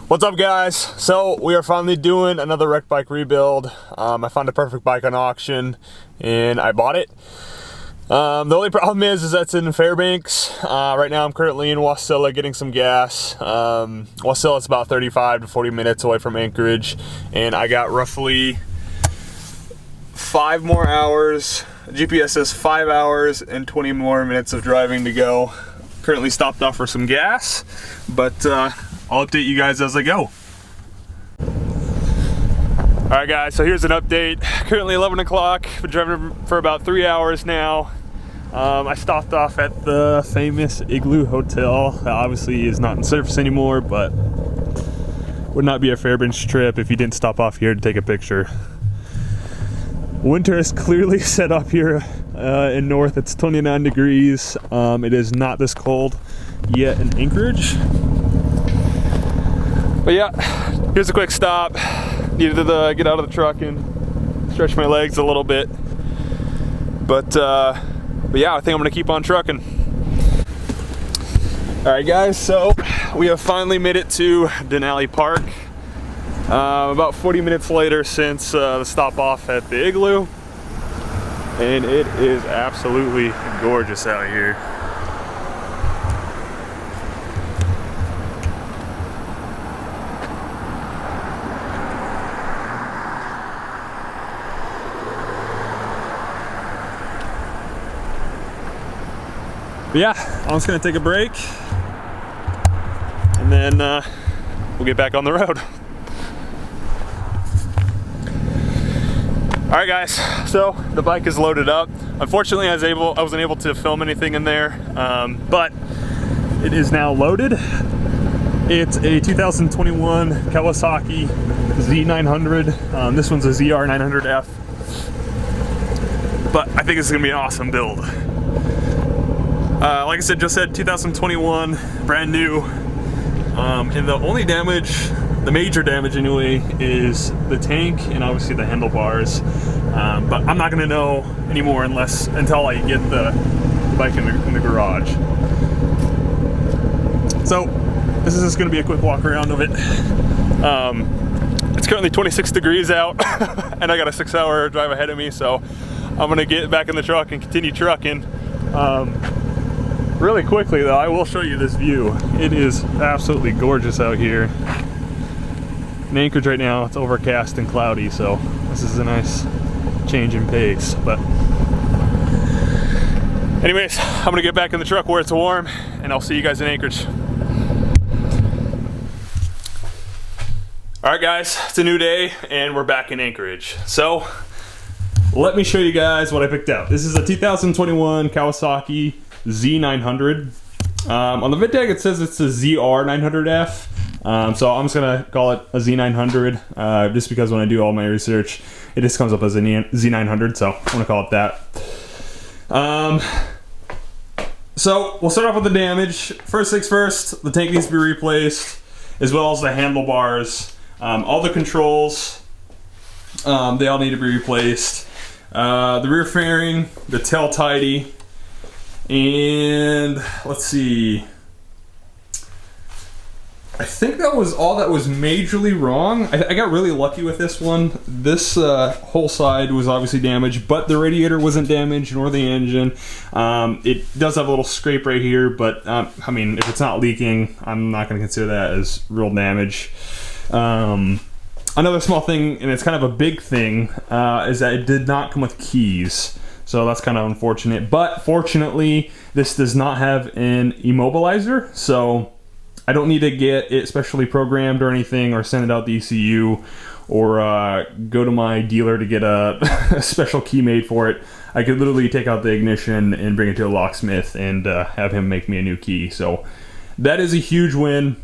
What's up, guys? So we are finally doing another wreck bike rebuild. I found a perfect bike on auction and I bought it. The only problem is that it's in Fairbanks. Right now I'm currently in Wasilla getting some gas. Wasilla is about 35 to 40 minutes away from Anchorage, and I got roughly 5 more hours. GPS says 5 hours and 20 more minutes of driving to go. Currently stopped off for some gas, but I'll update you guys as I go. Alright guys, so here's an update. Currently 11 o'clock, been driving for about 3 hours now. I stopped off at the famous Igloo Hotel. That obviously is not in service anymore, but would not be a Fairbanks trip if you didn't stop off here to take a picture. Winter is clearly set up here in north. It's 29 degrees. It is not this cold yet in Anchorage. But yeah, here's a quick stop. Needed to get out of the truck and stretch my legs a little bit. But yeah, I think I'm gonna keep on trucking. All right guys, so we have finally made it to Denali Park. About 40 minutes later since the stop off at the Igloo. And it is absolutely gorgeous out here. But yeah, I'm just gonna take a break and then we'll get back on the road. All right guys, so the bike is loaded up. Unfortunately, I wasn't able to film anything in there, but it is now loaded. It's a 2021 Kawasaki Z900. This one's a ZR900F, but I think it's gonna be an awesome build. Like I said, just said 2021, brand new. And the only damage, the major damage anyway, is the tank and obviously the handlebars. But I'm not gonna know anymore until I get the bike in the garage. So this is just gonna be a quick walk around of it. It's currently 26 degrees out and I got a 6-hour drive ahead of me, so I'm gonna get back in the truck and continue trucking. Really quickly though, I will show you this view. It is absolutely gorgeous out here. In Anchorage right now, it's overcast and cloudy, so this is a nice change in pace. But anyways, I'm gonna get back in the truck where it's warm, and I'll see you guys in Anchorage. All right guys, it's a new day and we're back in Anchorage. So let me show you guys what I picked out. This is a 2021 Kawasaki Z900. On the vid tag it says it's a ZR900F. So I'm just gonna call it a Z900 just because when I do all my research it just comes up as a Z900, so I'm gonna call it that. So we'll start off with the damage. First things first, the tank needs to be replaced, as well as the handlebars. All the controls, they all need to be replaced. The rear fairing, the tail tidy, and let's see, I think that was all that was majorly wrong. I got really lucky with this one. This whole side was obviously damaged, but the radiator wasn't damaged, nor the engine. It does have a little scrape right here, but I mean, if it's not leaking, I'm not going to consider that as real damage. Another small thing, and it's kind of a big thing, is that it did not come with keys. So that's kind of unfortunate. But fortunately, this does not have an immobilizer, so I don't need to get it specially programmed or anything, or send it out to ECU, or go to my dealer to get a special key made for it. I could literally take out the ignition and bring it to a locksmith and have him make me a new key. So that is a huge win.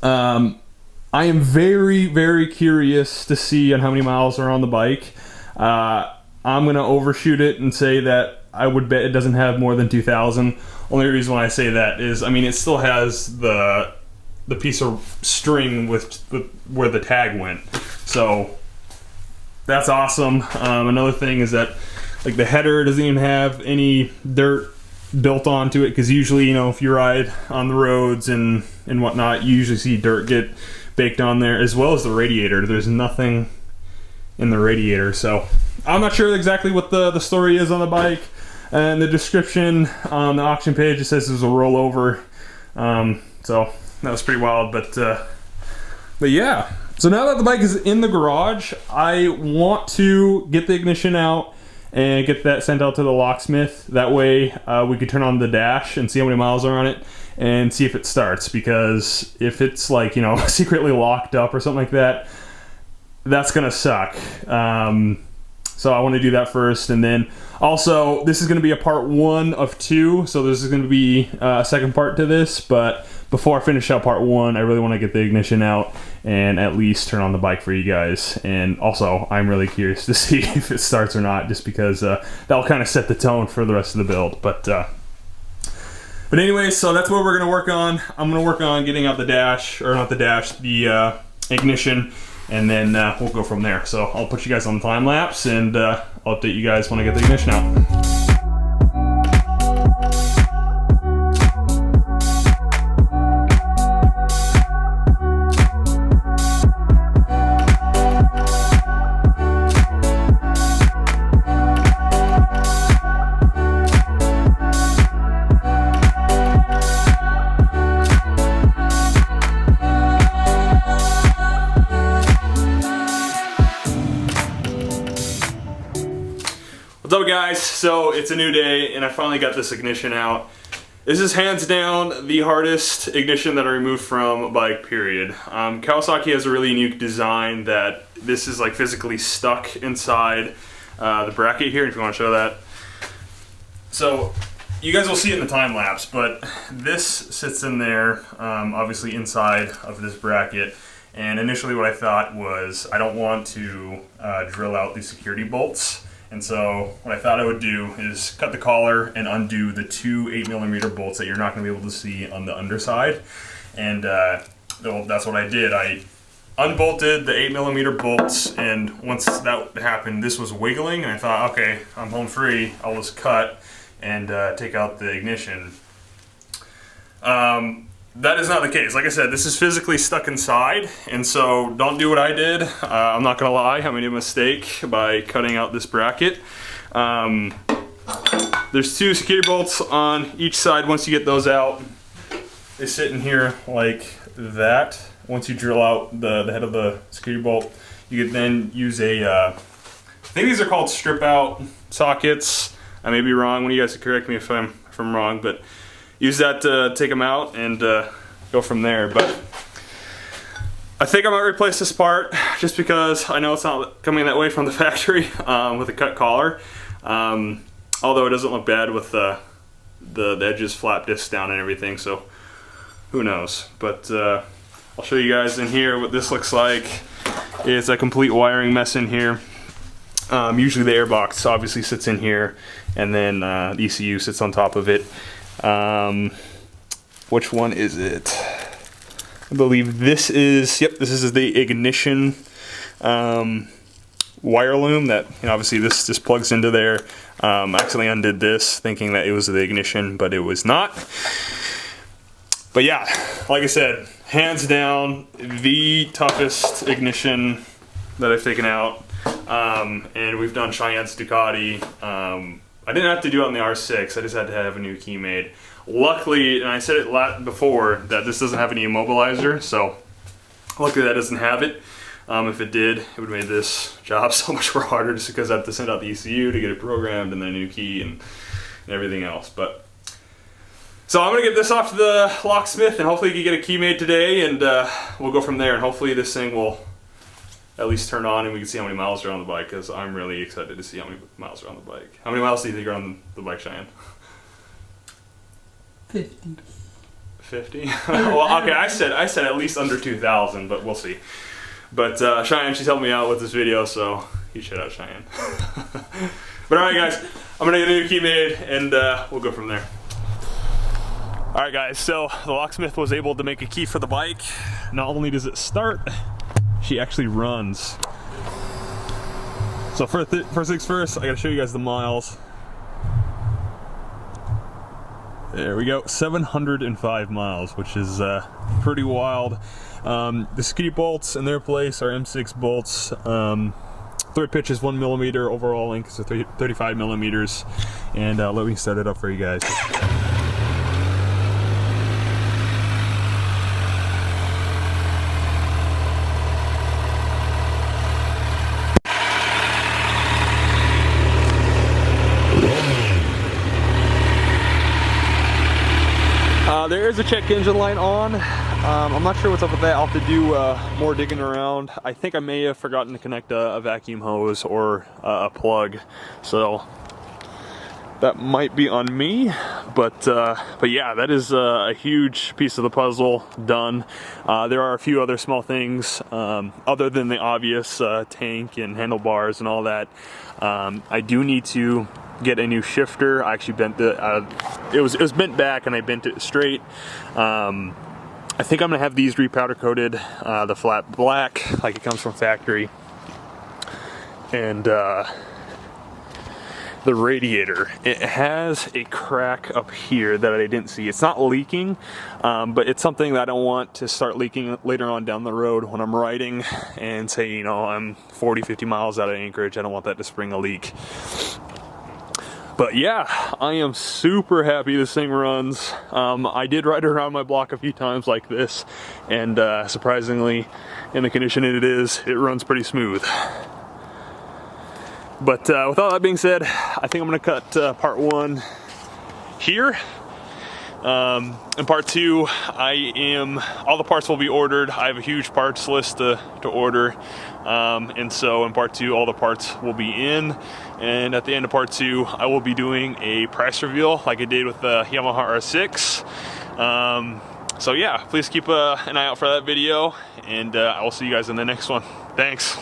I am very, very curious to see on how many miles are on the bike. I'm gonna overshoot it and say that I would bet it doesn't have more than 2,000. Only reason why I say that is, I mean, it still has the piece of string with where the tag went, so that's awesome. Another thing is that, like, the header doesn't even have any dirt built onto it, because usually, you know, if you ride on the roads and whatnot, you usually see dirt get baked on there, as well as the radiator. There's nothing in the radiator, so I'm not sure exactly what the story is on the bike. And the description on the auction page, it says there's a rollover, so that was pretty wild. But yeah, so now that the bike is in the garage, I want to get the ignition out and get that sent out to the locksmith. That way we could turn on the dash and see how many miles are on it and see if it starts, because if it's like, you know, secretly locked up or something like that, that's gonna suck. So I want to do that first, and then also this is going to be a part 1 of 2, so this is going to be a second part to this. But before I finish out part 1, I really want to get the ignition out and at least turn on the bike for you guys. And also, I'm really curious to see if it starts or not, just because that'll kind of set the tone for the rest of the build. But anyway, so that's what we're going to work on. I'm going to work on getting out the dash, or not the dash, the ignition. And then we'll go from there. So I'll put you guys on the time lapse, and I'll update you guys when I get the ignition out. What's up, guys? So it's a new day and I finally got this ignition out. This is hands down the hardest ignition that I removed from a bike, period. Kawasaki has a really unique design that this is like physically stuck inside the bracket here, if you want to show that. So you guys will see it in the time lapse, but this sits in there, obviously inside of this bracket. And initially what I thought was, I don't want to drill out these security bolts. And so what I thought I would do is cut the collar and undo the 2 8mm bolts that you're not going to be able to see on the underside. And well, that's what I did. I unbolted the 8mm bolts, and once that happened, this was wiggling, and I thought, okay, I'm home free. I'll just cut and take out the ignition. That is not the case. Like I said, this is physically stuck inside, and so don't do what I did. I'm not gonna lie, I made a mistake by cutting out this bracket. There's 2 security bolts on each side. Once you get those out, they sit in here like that. Once you drill out the head of the security bolt, you can then use a, I think these are called strip out sockets. I may be wrong. One of you guys can correct me if I'm wrong, but use that to take them out and go from there. But I think I might replace this part just because I know it's not coming that way from the factory with a cut collar. Although it doesn't look bad with the edges flap disc down and everything, so who knows. But I'll show you guys in here what this looks like. It's a complete wiring mess in here. Usually the airbox obviously sits in here, and then the ECU sits on top of it. Which one is it? I believe this is, yep, this is the ignition wire loom that, you know, obviously this just plugs into there. I accidentally undid this thinking that it was the ignition, but it was not. But yeah, like I said, hands down the toughest ignition that I've taken out. And we've done Cheyenne's Ducati. I didn't have to do it on the R6, I just had to have a new key made. Luckily, and I said it before, that this doesn't have any immobilizer, so luckily that doesn't have it. If it did, it would have made this job so much more harder, just because I have to send out the ECU to get it programmed and then a new key and everything else. But so I'm gonna get this off to the locksmith, and hopefully you can get a key made today, and we'll go from there. And hopefully this thing will at least turn on and we can see how many miles are on the bike, because I'm really excited to see how many miles are on the bike. How many miles do you think are on the bike, Cheyenne? 50. 50? Well, okay, I said at least under 2,000, but we'll see. But Cheyenne, she's helping me out with this video, so huge shout out, Cheyenne. But alright guys, I'm gonna get a new key made, and we'll go from there. Alright guys, so the locksmith was able to make a key for the bike. Not only does it start, she actually runs. So first things first, I gotta show you guys the miles. There we go, 705 miles, which is pretty wild. The ski bolts in their place are M6 bolts. Thread pitch is 1 millimeter, overall length is 35 millimeters, and let me set it up for you guys. There is a check engine light on. I'm not sure what's up with that. I'll have to do more digging around. I think I may have forgotten to connect a vacuum hose or a plug, so that might be on me. But yeah, that is a huge piece of the puzzle done. There are a few other small things other than the obvious tank and handlebars and all that. I do need to get a new shifter. I actually bent the it was bent back and I bent it straight. I think I'm gonna have these repowder coated, the flat black like it comes from factory, and the radiator, it has a crack up here that I didn't see. It's not leaking, but it's something that I don't want to start leaking later on down the road when I'm riding and say, you know, I'm 40-50 miles out of Anchorage. I don't want that to spring a leak. But yeah, I am super happy this thing runs. I did ride around my block a few times like this, and surprisingly, in the condition it is, it runs pretty smooth. But with all that being said, I think I'm gonna cut part 1 here. In part 2, all the parts will be ordered. I have a huge parts list to order. And so in part 2, all the parts will be in. And at the end of part 2, I will be doing a price reveal like I did with the Yamaha R6. So yeah, please keep an eye out for that video, and I will see you guys in the next one. Thanks.